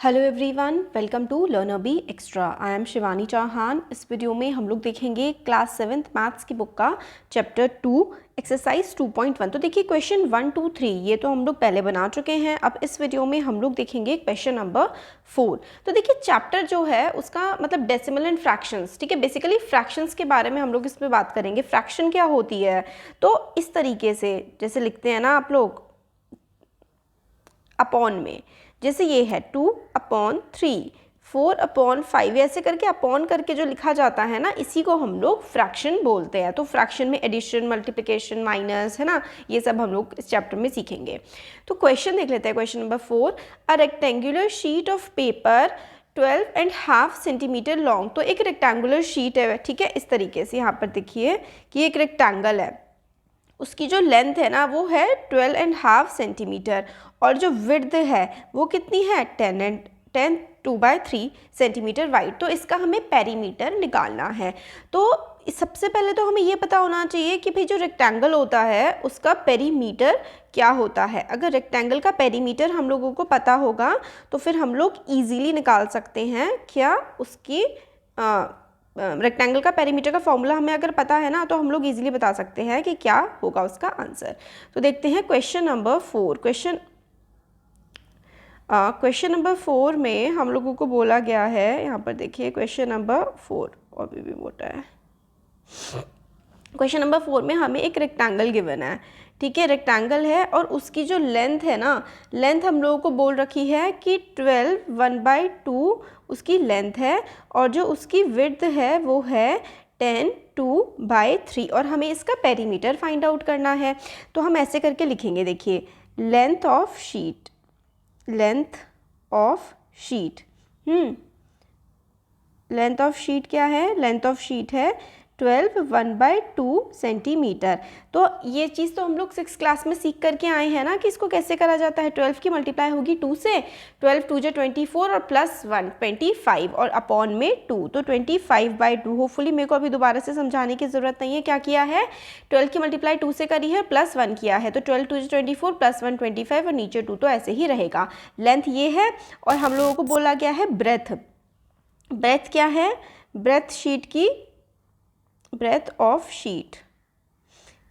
Hello everyone, welcome to learner B extra. I am Shivani Chauhan. इस video में हम लोग देखेंगे क्लास 7th मैथ्स की बुक का चैप्टर 2 एक्सरसाइज 2.1। तो देखिए क्वेश्चन 1, 2, 3 ये तो हम लोग पहले बना चुके हैं। अब इस वीडियो में हम लोग देखेंगे क्वेश्चन नंबर 4। तो देखिए चैप्टर जो है उसका मतलब डेसिमल एंड फ्रैक्शंस, ठीक है। बेसिकली फ्रैक्शंस के बारे में हम लोग इसमें बात करेंगे। फ्रैक्शन क्या होती है, तो इस तरीके से जैसे लिखते हैं ना आप लोग अपॉन में, जैसे ये है 2/3, 4/5, ऐसे करके अपॉन करके जो लिखा जाता है ना, इसी को हम लोग फ्रैक्शन बोलते हैं। तो फ्रैक्शन में एडिशन, मल्टीप्लिकेशन, माइनस, है ना, ये सब हम लोग इस चैप्टर में सीखेंगे। तो क्वेश्चन देख लेते हैं। Question number 4, a rectangular sheet of paper 12.5 centimetre long. तो एक रेक्टेंगुलर शीट है, ठीक है। इस तरीके से यहाँ पर देखिए कि एक रेक्टेंगल है, उसकी जो लेंथ है ना वो है 12.5 सेंटीमीटर और जो विड्थ है वो कितनी है 10 2/3 सेंटीमीटर वाइड। तो इसका हमें पेरीमीटर निकालना है। तो सबसे पहले तो हमें ये पता होना चाहिए कि भाई जो रेक्टेंगल होता है उसका पेरीमीटर क्या होता है। अगर रेक्टेंगल का पेरीमीटर हम लोगों को पता होगा तो फिर हम लोग ईजीली निकाल सकते हैं क्या उसकी रेक्टेंगल का पेरीमीटर का फॉर्मूला हमें अगर पता है ना तो हम लोग इजीली बता सकते हैं कि क्या होगा उसका आंसर। तो देखते हैं क्वेश्चन नंबर 4। क्वेश्चन नंबर 4 में हम लोगों को बोला गया है, यहाँ पर देखिए क्वेश्चन नंबर 4 और भी मोटा है। क्वेश्चन नंबर 4 में हमें एक रेक्टेंगल गिवन है, ठीक है। रेक्टेंगल है और उसकी जो लेंथ है ना, लेंथ हम लोगों को बोल रखी है कि 12 1/2 उसकी लेंथ है और जो उसकी विड्थ है वो है 10 2/3 और हमें इसका पेरीमीटर फाइंड आउट करना है। तो हम ऐसे करके लिखेंगे, देखिए length of sheet, length of sheet length of sheet क्या है, लेंथ ऑफ शीट है 12 1/2 सेंटीमीटर। तो ये चीज़ तो हम लोग 6th क्लास में सीख करके आए हैं ना कि इसको कैसे करा जाता है। 12 की मल्टीप्लाई होगी 2 से, 12 2 × 24 और प्लस 1 25 और अपॉन में 2, तो 25/2। होपफुली मेरे को अभी दोबारा से समझाने की ज़रूरत नहीं है। क्या किया है, 12 की मल्टीप्लाई 2 से करी है, प्लस 1 किया है, तो 12 2 × 24 प्लस 1 25 और नीचे 2, तो ऐसे ही रहेगा। लेंथ ये है और हम लोगों को बोला गया है ब्रेथ। ब्रेथ क्या है, ब्रेथ शीट की, ब्रेथ ऑफ शीट,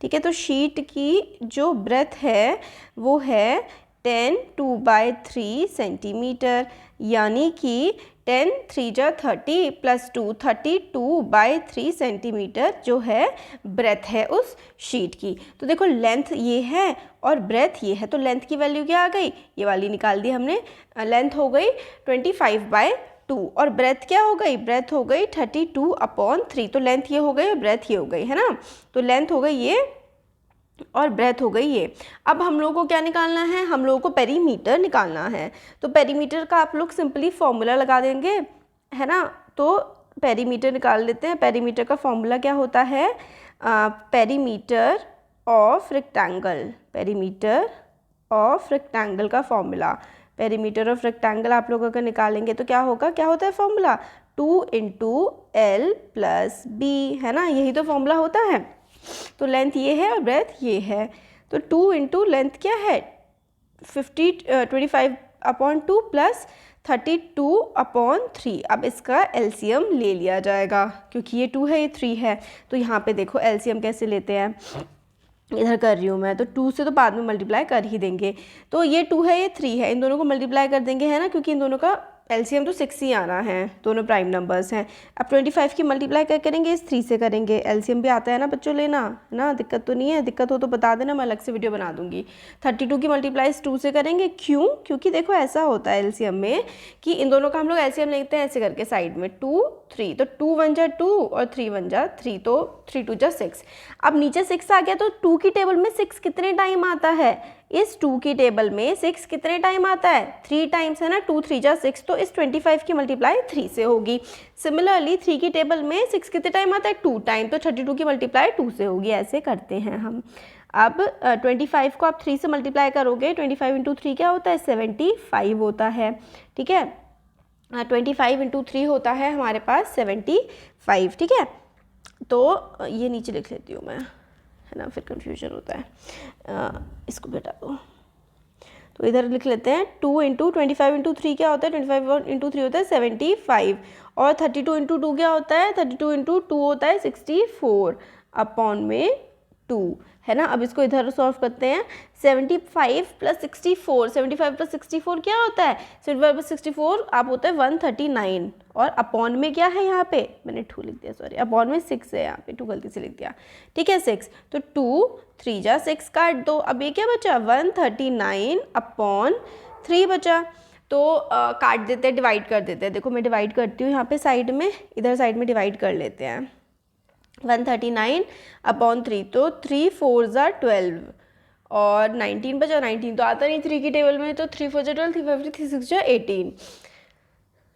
ठीक है। तो शीट की जो ब्रेथ है वो है 10 2/3 सेंटीमीटर, यानी कि 10 3 × 30 प्लस 2 32/3 सेंटीमीटर जो है ब्रेथ है उस शीट की। तो देखो लेंथ ये है और ब्रेथ ये है, तो लेंथ की वैल्यू क्या आ गई, ये वाली निकाल दी हमने। लेंथ हो गई 25/2 और ब्रेथ क्या हो गई, ब्रेथ हो गई 32/3। तो लेंथ ये हो गई और ब्रेथ ये हो गई, है ना। तो लेंथ हो गई ये और ब्रेथ हो गई ये। अब हम लोगों को क्या निकालना है, हम लोगों को पेरीमीटर निकालना है। तो पेरीमीटर का आप लोग सिंपली फॉर्मूला लगा देंगे, है ना। तो पेरीमीटर निकाल लेते हैं। पेरीमीटर का फॉर्मूला क्या होता है, perimeter of rectangle, perimeter of rectangle का फॉर्मूला, पेरीमीटर ऑफ रेक्टेंगल आप लोग अगर निकालेंगे तो क्या होगा, क्या होता है फॉर्मूला 2 × L + B, है ना, यही तो फॉर्मूला होता है। तो लेंथ ये है और ब्रेथ ये है, तो 2 × लेंथ क्या है 25/2 प्लस 32/3। अब इसका एलसीएम ले लिया जाएगा क्योंकि ये 2 है ये 3 है। तो यहाँ पे देखो एलसीएम कैसे लेते हैं, इधर कर रही हूँ मैं, तो 2 से तो बाद में मल्टीप्लाई कर ही देंगे। तो ये 2 है ये 3 है, इन दोनों को मल्टीप्लाई कर देंगे, है ना, क्योंकि इन दोनों का एलसीएम तो 6 ही आना है, दोनों प्राइम नंबर्स हैं। अब 25 की मल्टीप्लाई क्या करेंगे, इस 3 से करेंगे। एलसीएम भी आता है ना बच्चों लेना, है ना, दिक्कत तो नहीं है, दिक्कत हो तो बता देना, मैं अलग से वीडियो बना दूंगी। 32 की मल्टीप्लाई इस 2 से करेंगे, क्यों, क्योंकि देखो ऐसा होता है एलसीएम में कि इन दोनों का हम लोग एलसीएम लेते हैं ऐसे करके साइड में 2 3, तो 2 1 × 2 और 3 1 × 3, तो 3 2 × 6। अब नीचे 6 आ गया तो 2 की टेबल में 6 कितने टाइम आता है, इस 2 की टेबल में 6 कितने टाइम आता है, 3 टाइम्स, है ना, 2 3 × 6, तो इस 25 की मल्टीप्लाई 3 से होगी। सिमिलरली 3 की टेबल में 6 कितने टाइम आता है, 2 टाइम, तो 32 की मल्टीप्लाई 2 से होगी। ऐसे करते हैं हम। अब 25 को आप 3 से मल्टीप्लाई करोगे, 25 × 3 क्या होता है 75 होता है, ठीक है। 25 × 3 होता है हमारे पास 75, ठीक है। तो ये नीचे लिख लेती हूँ मैं, है ना, फिर कंफ्यूजन होता है। इसको बेटा दो। तो इधर लिख लेते हैं 2 इंटू 25 × 3 क्या होता है, 25 × 3 होता है 75, और 32 × 2 क्या होता है, 32 × 2 होता है 64 अपॉन में 2, है ना। अब इसको इधर सॉल्व करते हैं। 75 + 64, 75 + 64 क्या होता है, 75 + 64 आप होता है 139, और अपॉन में क्या है यहाँ पे, मैंने 2 लिख दिया, सॉरी, अपॉन में 6 है यहाँ पे, 2 गलती से लिख दिया, ठीक है 6, तो 2 3 जा 6 काट दो। अब ये क्या बचा, 139 अपॉन 3 बचा। तो काट देते हैं, डिवाइड कर देते हैं। देखो मैं डिवाइड करती हूँ यहाँ पे साइड में, इधर साइड में डिवाइड कर लेते हैं। 139 अपॉन 3, तो 3 4 ज़ा 12, और 19 बचा। 19 तो आता नहीं 3 की टेबल में, तो 3 4 ज़ा 12, 3 5 3 6 ज़ा 18,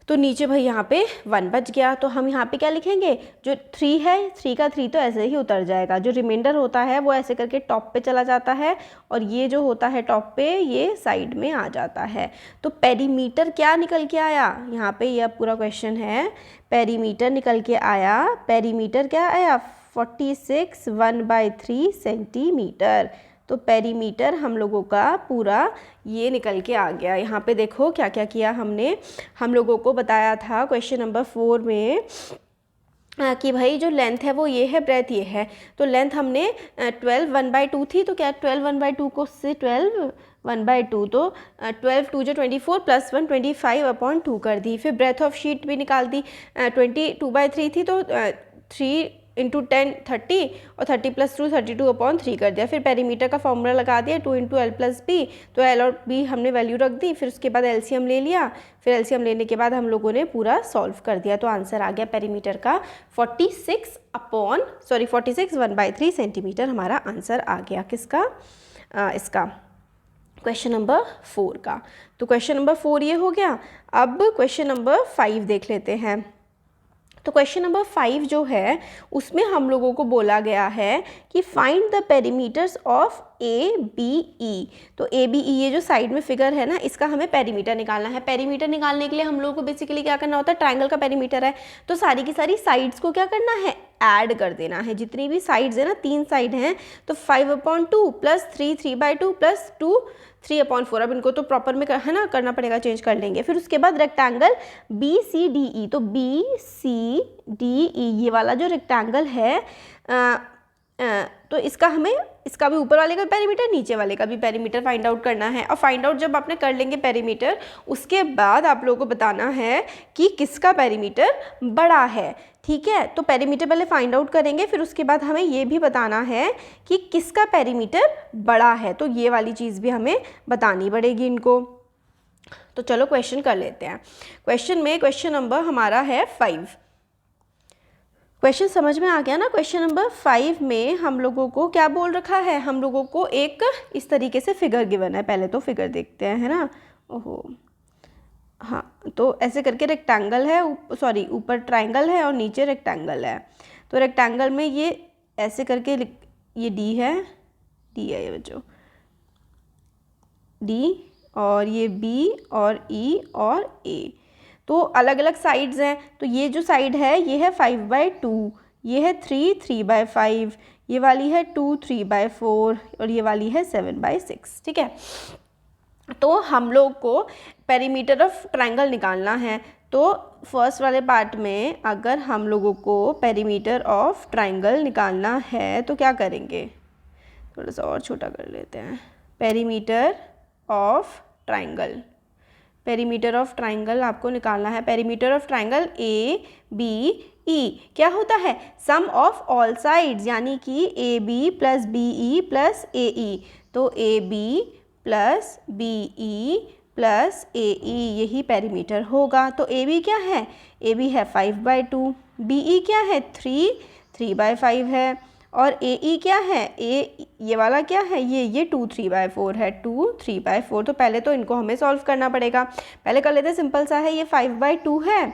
तो नीचे भाई यहाँ पे 1 बच गया। तो हम यहाँ पे क्या लिखेंगे, जो 3 है, 3 का 3 तो ऐसे ही उतर जाएगा, जो रिमाइंडर होता है वो ऐसे करके टॉप पे चला जाता है, और ये जो होता है टॉप पे ये साइड में आ जाता है। तो पेरीमीटर क्या निकल के आया, यहाँ पे यह पूरा क्वेश्चन है, पेरीमीटर निकल के आया, पेरीमीटर क्या आया 46 1/3 सेंटीमीटर। तो पेरीमीटर हम लोगों का पूरा ये निकल के आ गया। यहाँ पे देखो क्या क्या किया हमने, हम लोगों को बताया था क्वेश्चन नंबर 4 में कि भाई जो लेंथ है वो ये है, ब्रेथ ये है। तो लेंथ हमने 12 1/2 थी, तो क्या 12 1/2 को से 12 1/2, तो 12 2 जो 24 + 1 25/2 कर दी। फिर ब्रेथ ऑफ शीट भी निकाल दी, 22/3 थी, तो 3 × 10 30, और 30 + 2 32/3 कर दिया। फिर पेरीमीटर का फॉर्मूला लगा दिया, 2 × L + B, तो L और B हमने वैल्यू रख दी। फिर उसके बाद एलसीएम ले लिया, फिर एलसीएम लेने के बाद हम लोगों ने पूरा सॉल्व कर दिया। तो आंसर आ गया पेरीमीटर का 46 1/3 सेंटीमीटर हमारा आंसर आ गया। किसका, इसका क्वेश्चन नंबर 4 का। तो क्वेश्चन नंबर 4 ये हो गया। अब क्वेश्चन नंबर 5 देख लेते हैं। तो क्वेश्चन नंबर 5 जो है उसमें हम लोगों को बोला गया है कि find the perimeters of ABE। तो ABE ये जो साइड में फिगर है ना, इसका हमें पेरीमीटर निकालना है। पेरीमीटर निकालने के लिए हम लोगों को बेसिकली क्या करना होता है, ट्रायंगल का पेरीमीटर है तो सारी की सारी साइड्स को क्या करना है, ऐड कर देना है। जितनी भी साइड्स है ना, 3 साइड हैं, तो 5/2 + 3 3/2 + 2 3/4। अब इनको तो प्रॉपर में है ना करना पड़ेगा, चेंज कर लेंगे। फिर उसके बाद रेक्टेंगल BCDE, तो BCDE ये वाला जो रेक्टेंगल है तो इसका हमें, इसका भी ऊपर वाले का पेरीमीटर, नीचे वाले का भी पेरीमीटर फाइंड आउट करना है। और फाइंड आउट जब आपने कर लेंगे पेरीमीटर, उसके बाद आप लोगों को बताना है कि किसका पेरीमीटर बड़ा है, ठीक है। तो पेरीमीटर पहले फाइंड आउट करेंगे, फिर उसके बाद हमें ये भी बताना है कि किसका पेरीमीटर बड़ा है। तो ये वाली चीज़ भी हमें बतानी पड़ेगी इनको। तो चलो क्वेश्चन कर लेते हैं। क्वेश्चन नंबर हमारा है 5। क्वेश्चन समझ में आ गया ना। क्वेश्चन नंबर 5 में हम लोगों को क्या बोल रखा है, हम लोगों को एक इस तरीके से फिगर गिवन है। पहले तो फिगर देखते हैं, है ना। ओहो हाँ, तो ऐसे करके रेक्टेंगल है, सॉरी ऊपर ट्रायंगल है और नीचे रेक्टेंगल है। तो रेक्टेंगल में ये ऐसे करके ये डी है ये बच्चों D, और ये B और E और A। तो अलग अलग साइड्स हैं। तो ये जो साइड है ये है 5/2, ये है 3 3/5, ये वाली है 2 3/4, और ये वाली है 7/6, ठीक है। तो हम लोग को पेरीमीटर ऑफ ट्रायंगल निकालना है। तो फर्स्ट वाले पार्ट में अगर हम लोगों को पेरीमीटर ऑफ ट्रायंगल निकालना है तो क्या करेंगे, थोड़ा सा और छोटा कर लेते हैं। Perimeter of triangle, perimeter of triangle आपको निकालना है। पेरीमीटर ऑफ ट्रायंगल ABE क्या होता है, सम ऑफ ऑल साइड्स, यानी कि AB + BE + AE। तो AB + BE + AE यही पेरीमीटर होगा। तो AB क्या है, AB है 5/2, BE क्या है 3 3/5 है, और AE क्या है, ये वाला क्या है, ये 2 3/4 है, 2 3/4। तो पहले तो इनको हमें सॉल्व करना पड़ेगा। पहले कर लेते हैं, सिंपल सा है। ये 5/2 है,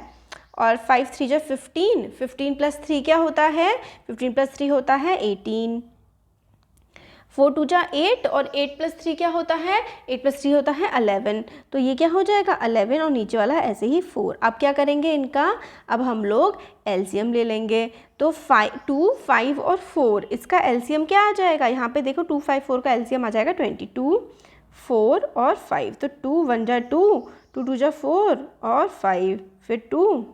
और 5 3 जा 15, 15 + 3 क्या होता है, 15 + 3 होता है 18, 4 2 जा 8, और 8 + 3 क्या होता है, 8 + 3 होता है 11। तो ये क्या हो जाएगा 11, और नीचे वाला ऐसे ही 4। अब क्या करेंगे इनका, अब हम लोग एलसीएम ले लेंगे। तो 2 5 और 4 इसका एलसीएम क्या आ जाएगा, यहाँ पे देखो 2 5 4 का एलसीएम आ जाएगा 22, 4 और 5, तो 2 1 जा 2, 2 2 जा 4 और 5, फिर 2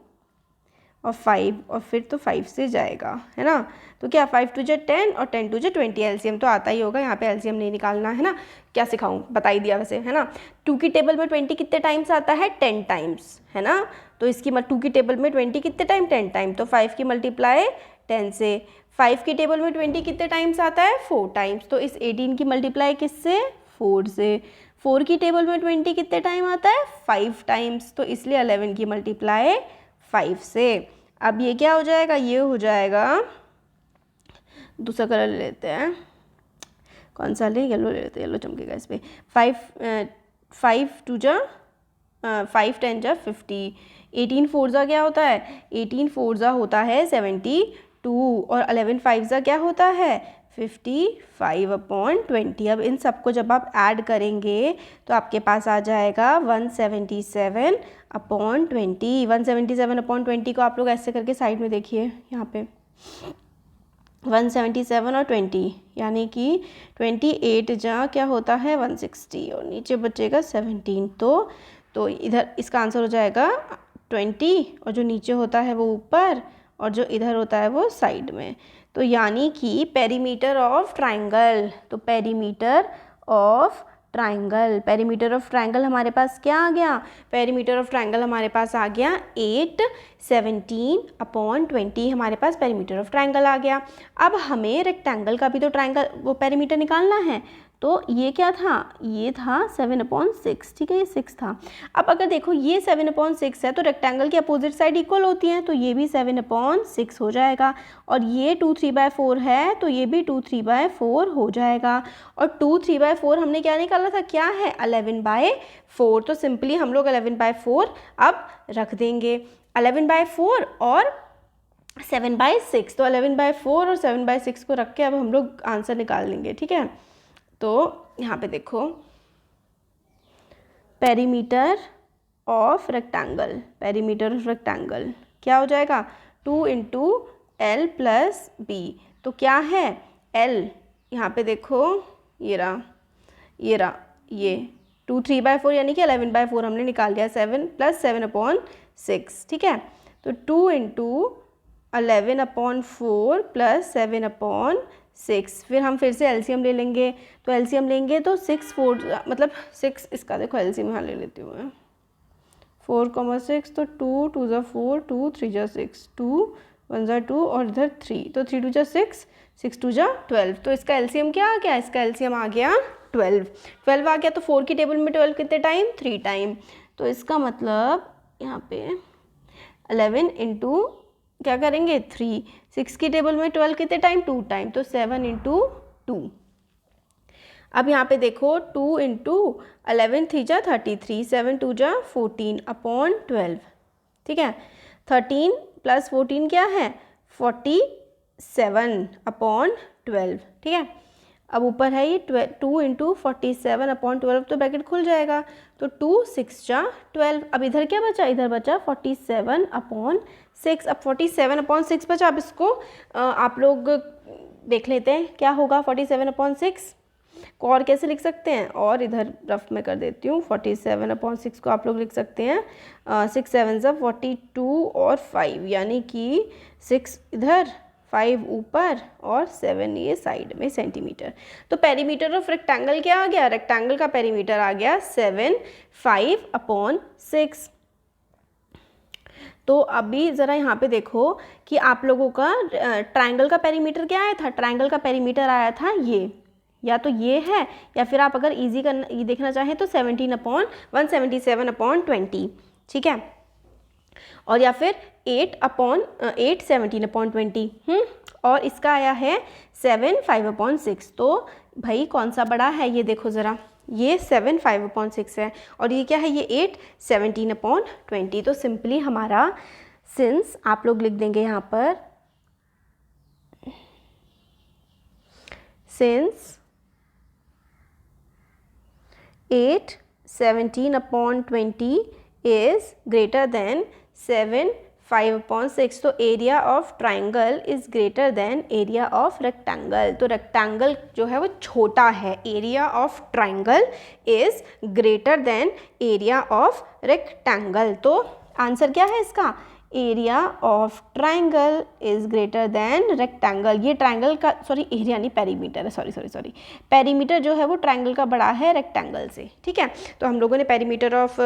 और 5 और फिर तो 5 से जाएगा, है ना। तो क्या 5 2 जा 10 और 10 2 जा 20, एलसीएम तो आता ही होगा, यहाँ पे एलसीएम नहीं निकालना है ना, क्या सिखाऊं, बता ही दिया वैसे, है ना। 2 की टेबल में 20 कितने टाइम्स आता है, 10 टाइम्स, है ना। तो इसकी 2 की टेबल में 20 कितने टाइम, 10 टाइम, तो 5 की मल्टीप्लाई 10 से। 5 की टेबल में 20 कितने टाइम्स आता है, 4 टाइम्स, तो इस 18 की मल्टीप्लाई किससे, 4 से। 4 की टेबल में 20 कितने टाइम आता है, 5 टाइम्स, तो इसलिए 11 की मल्टीप्लाई 5 से। अब ये क्या हो जाएगा, ये हो जाएगा, दूसरा कलर ले लेते हैं, कौन सा ले, येलो ले लेते हैं, येलो चमकेगा इस पर। 5 2 जा 5 10 जा 50, 18 4 जा क्या होता है, 18 4 जा होता है 72, और 11 5 जा क्या होता है, 55/20। अब इन सबको जब आप ऐड करेंगे तो आपके पास आ जाएगा 177/20। 177/20 को आप लोग ऐसे करके साइड में देखिए, यहाँ पे 177 और 20, यानी कि 28 जा क्या होता है 160, और नीचे बचेगा 17, तो इधर इसका आंसर हो जाएगा 20, और जो नीचे होता है वो ऊपर, और जो इधर होता है वो साइड में। तो यानी कि पेरीमीटर ऑफ ट्राइंगल, तो पेरीमीटर ऑफ ट्राइंगल हमारे पास क्या आ गया, पेरीमीटर ऑफ ट्राइंगल हमारे पास आ गया 8 17/20, हमारे पास पेरीमीटर ऑफ ट्राइंगल आ गया। अब हमें रेक्टेंगल का भी तो ट्राइंगल वो पेरीमीटर निकालना है, तो ये क्या था, ये था 7/6, ठीक है, ये 6 था। अब अगर देखो ये 7/6 है तो रेक्टेंगल की अपोजिट साइड इक्वल होती हैं, तो ये भी 7/6 हो जाएगा, और ये 2 3/4 है तो ये भी 2 3/4 हो जाएगा, और 2 3/4 हमने क्या निकाला था, क्या है 11/4, तो सिंपली हम लोग 11/4 अब रख देंगे, 11/4 और 7/6, तो 11/4 और 7/6 को रख के अब हम लोग आंसर निकाल लेंगे, ठीक है। तो यहाँ पे देखो पेरीमीटर ऑफ रेक्टेंगल क्या हो जाएगा, 2 × L + B, तो क्या है L, यहाँ पे देखो ये रहा ये 2 3/4 यानी कि 11/4 हमने निकाल लिया, 7 + 7/6, ठीक है। तो 2 × 11/4 + 7/6, फिर हम फिर से एलसीएम ले लेंगे, तो एलसीएम लेंगे तो 6 4 मतलब 6, इसका देखो एलसीएम यहाँ ले लेती हूँ मैं, 4,6, तो 2 2 जा 4, 2 3 जा 6, 2 1 जा 2, और इधर 3, तो 3 2 जा 6, 6 2 जा 12, तो इसका एलसीएम क्या आ गया, इसका एलसीएम आ गया 12 आ गया। तो 4 की टेबल में 12 कितने टाइम, 3 टाइम, तो इसका मतलब यहाँ पे 11 × क्या करेंगे 3, 6 की टेबल में 12 कितने टाइम, 2 टाइम, तो 7 × 2। अब यहाँ पे देखो 2 × 11 3 जा 33, 7 2 जा 14/12, ठीक है। 13 + 14 क्या है 47/12, ठीक है। अब ऊपर है ये 2 × 47/12, तो ब्रैकेट खुल जाएगा, तो 2 6 जा 12। अब इधर क्या बचा, इधर बचा 47/6, अब 47/6 बचा। अब इसको आप लोग देख लेते हैं क्या होगा 47/6 को, और कैसे लिख सकते हैं, और इधर रफ में कर देती हूँ, 47/6 को आप लोग लिख सकते हैं 6 7 42 और 5, यानी कि 6 इधर 5 ऊपर और 7 ये साइड में सेंटीमीटर। तो पेरीमीटर ऑफ रेक्टेंगल क्या आ गया, रेक्टेंगल का पेरीमीटर आ गया 7 5/6। तो अभी ज़रा यहाँ पे देखो कि आप लोगों का ट्राइंगल का पेरीमीटर क्या आया था, ट्राइंगल का पेरीमीटर आया था ये, या तो ये है, या फिर आप अगर इजी करना ये देखना चाहें तो 177/20, ठीक है, और या फिर 8 17/20, और इसका आया है 7 5/6। तो भाई कौन सा बड़ा है, ये देखो ज़रा, ये 7 5/6 है, और ये क्या है, ये 8 17/20। तो सिंपली हमारा सिंस आप लोग लिख देंगे यहाँ पर, सिंस 8 17/20 is greater than 7 5/6, तो area of triangle is greater than area of rectangle. तो रेक्टेंगल जो है वो छोटा है, area of triangle is greater than area of rectangle. तो आंसर क्या है इसका? Area of triangle is greater than rectangle. ये ट्राइंगल का एरिया नहीं, पेरीमीटर है, सॉरी पेरीमीटर जो है वो ट्राइंगल का बड़ा है रेक्टेंगल से, ठीक है। तो हम लोगों ने पेरीमीटर ऑफ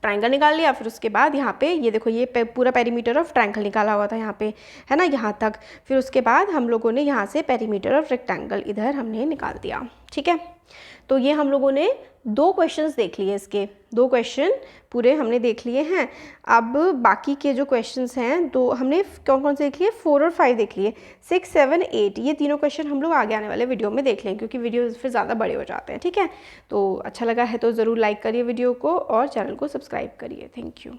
ट्राइंगल निकाल लिया, फिर उसके बाद यहाँ पे ये देखो ये पूरा पेरीमीटर ऑफ ट्राइंगल निकाला हुआ था यहाँ पे, है ना, यहाँ तक। फिर उसके बाद हम लोगों ने यहाँ से पेरीमीटर ऑफ रेक्टेंगल इधर हमने निकाल दिया, ठीक है। तो ये हम लोगों ने 2 क्वेश्चंस देख लिए, इसके 2 क्वेश्चन पूरे हमने देख लिए हैं। अब बाकी के जो क्वेश्चंस हैं तो हमने कौन कौन से देख लिए? 4 और 5 देख लिए। 6, 7, 8 ये तीनों क्वेश्चन हम लोग आगे आने वाले वीडियो में देख लें, क्योंकि वीडियो फिर ज़्यादा बड़े हो जाते हैं, ठीक है। तो अच्छा लगा है तो ज़रूर लाइक करिए वीडियो को और चैनल को सब्सक्राइब करिए। Thank you.